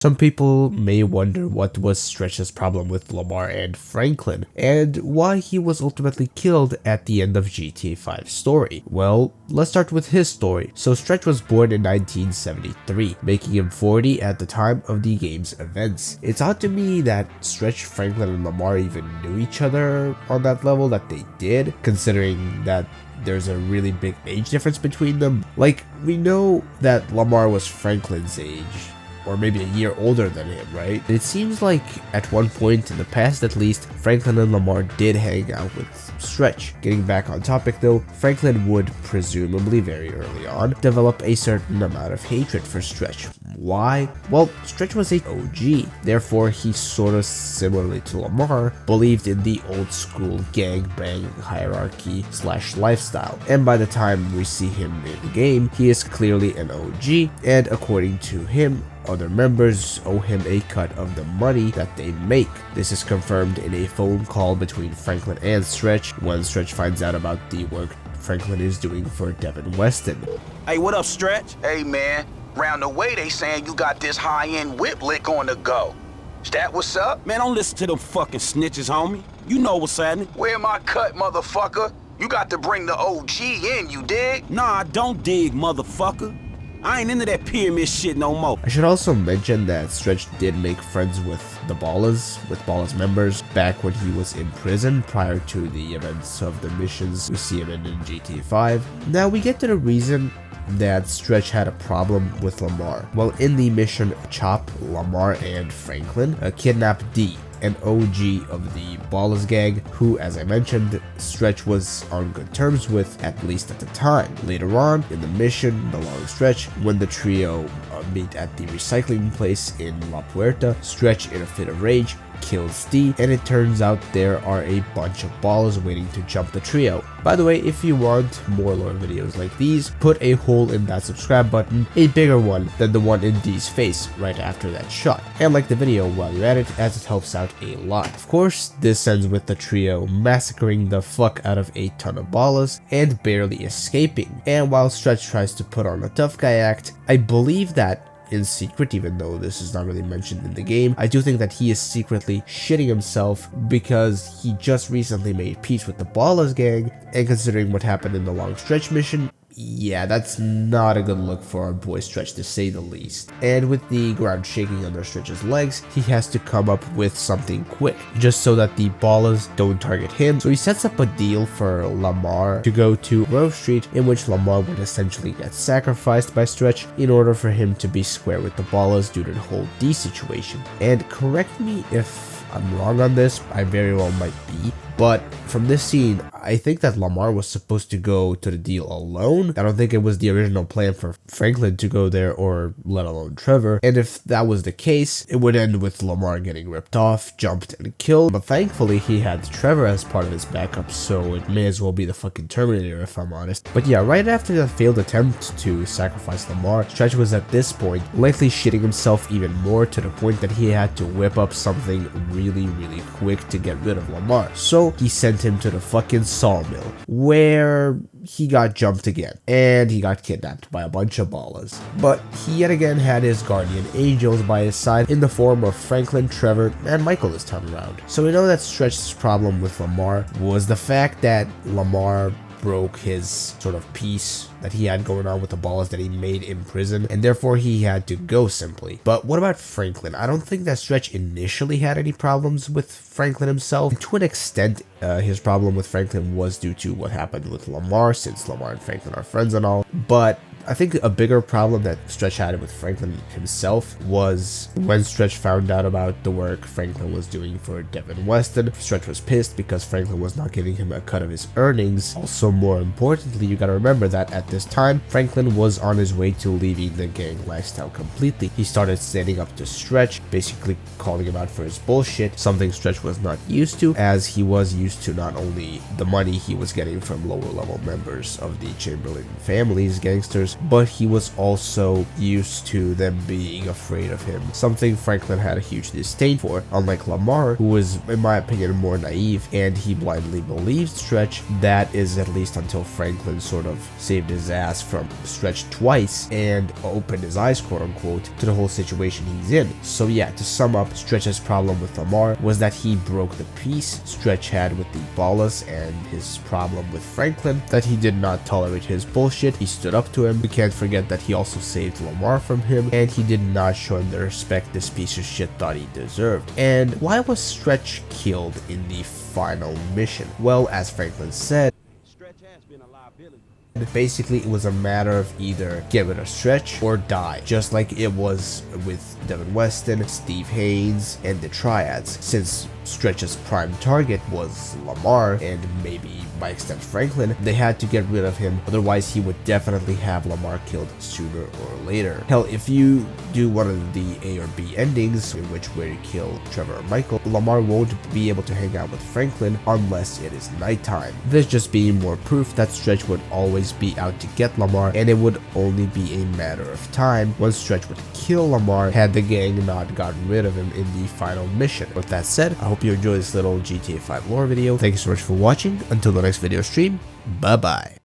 Some people may wonder what was Stretch's problem with Lamar and Franklin, and why he was ultimately killed at the end of GTA 5's story. Well, let's start with his story. So Stretch was born in 1973, making him 40 at the time of the game's events. It's odd to me that Stretch, Franklin, and Lamar even knew each other on that level that they did, considering that there's a really big age difference between them. Like, we know that Lamar was Franklin's age, or maybe a year older than him, right? It seems like at one point in the past at least, Franklin and Lamar did hang out with Stretch. Getting back on topic though, Franklin would presumably very early on develop a certain amount of hatred for Stretch. Why? Well, Stretch was a OG, therefore he sort of similarly to Lamar believed in the old school gangbang hierarchy / lifestyle, and by the time we see him in the game, he is clearly an OG, and according to him, other members owe him a cut of the money that they make. This is confirmed in a phone call between Franklin and Stretch when Stretch finds out about the work Franklin is doing for Devin Weston. Hey, what up, Stretch? Hey, man. Round the way, they saying you got this high-end whip lick on the go. Is that what's up? Man, don't listen to them fucking snitches, homie. You know what's happening. Where my cut, motherfucker? You got to bring the OG in, you dig? Nah, I don't dig, motherfucker. I ain't into that pyramid shit no more. I should also mention that Stretch did make friends with Ballas members back when he was in prison prior to the events of the missions we see him in GTA 5. Now we get to the reason that Stretch had a problem with Lamar. Well, in the mission Chop, Lamar and Franklin kidnapped D, an OG of the Ballas gang, who, as I mentioned, Stretch was on good terms with, at least at the time. Later on, in the mission, the long stretch, when the trio meet at the recycling place in La Puerta, Stretch, in a fit of rage, kills D, and it turns out there are a bunch of Ballas waiting to jump the trio. By the way, if you want more lore videos like these, put a hole in that subscribe button, a bigger one than the one in D's face right after that shot. And like the video while you're at it, as it helps out a lot. Of course, this ends with the trio massacring the fuck out of a ton of Ballas and barely escaping. And while Stretch tries to put on a tough guy act, I believe that in secret, even though this is not really mentioned in the game, I do think that he is secretly shitting himself because he just recently made peace with the Ballas gang, and considering what happened in the long stretch mission, yeah, that's not a good look for our boy Stretch, to say the least. And with the ground shaking under Stretch's legs, he has to come up with something quick, just so that the Ballas don't target him. So he sets up a deal for Lamar to go to Grove Street, in which Lamar would essentially get sacrificed by Stretch in order for him to be square with the Ballas due to the whole D situation. And correct me if I'm wrong on this, I very well might be, but from this scene, I think that Lamar was supposed to go to the deal alone. I don't think it was the original plan for Franklin to go there, or let alone Trevor. And if that was the case, it would end with Lamar getting ripped off, jumped, and killed. But thankfully, he had Trevor as part of his backup, so it may as well be the fucking Terminator if I'm honest. But yeah, right after that failed attempt to sacrifice Lamar, Stretch was at this point likely shitting himself even more, to the point that he had to whip up something really quick to get rid of Lamar. So he sent him to the fucking sawmill, where he got jumped again, and he got kidnapped by a bunch of Ballas. But he yet again had his guardian angels by his side in the form of Franklin, Trevor, and Michael this time around. So we know that Stretch's problem with Lamar was the fact that Lamar broke his sort of peace that he had going on with the Ballas that he made in prison, and therefore he had to go simply. But what about Franklin? I don't think that Stretch initially had any problems with Franklin himself. To an extent, his problem with Franklin was due to what happened with Lamar, since Lamar and Franklin are friends and all. But I think a bigger problem that Stretch had with Franklin himself was when Stretch found out about the work Franklin was doing for Devin Weston. Stretch was pissed because Franklin was not giving him a cut of his earnings. Also, more importantly, you gotta remember that at this time, Franklin was on his way to leaving the gang lifestyle completely. He started standing up to Stretch, basically calling him out for his bullshit, something Stretch was not used to, as he was used to not only the money he was getting from lower level members of the Chamberlain family's gangsters, but he was also used to them being afraid of him, something Franklin had a huge disdain for, unlike Lamar, who was, in my opinion, more naive, and he blindly believed Stretch. That is at least until Franklin sort of saved his ass from Stretch twice and opened his eyes, quote unquote, to the whole situation he's in. So yeah, to sum up, Stretch's problem with Lamar was that he broke the peace Stretch had with the Ballas, and his problem with Franklin, that he did not tolerate his bullshit. He stood up to him. We can't forget that he also saved Lamar from him, and he did not show him the respect this piece of shit thought he deserved. And why was Stretch killed in the final mission? Well, as Franklin said, Stretch has been a liability. basically, it was a matter of either get rid of Stretch or die, just like it was with Devin Weston, Steve Haynes, and the Triads. Since Stretch's prime target was Lamar, and maybe by extent Franklin, they had to get rid of him, otherwise he would definitely have Lamar killed sooner or later. Hell, if you do one of the A or B endings, in which where you kill Trevor or Michael, Lamar won't be able to hang out with Franklin unless it is nighttime. This just being more proof that Stretch would always be out to get Lamar, and it would only be a matter of time when Stretch would kill Lamar had the gang not gotten rid of him in the final mission. With that said, I hope you enjoyed this little GTA 5 lore video. Thank you so much for watching. Until the next video stream, bye bye.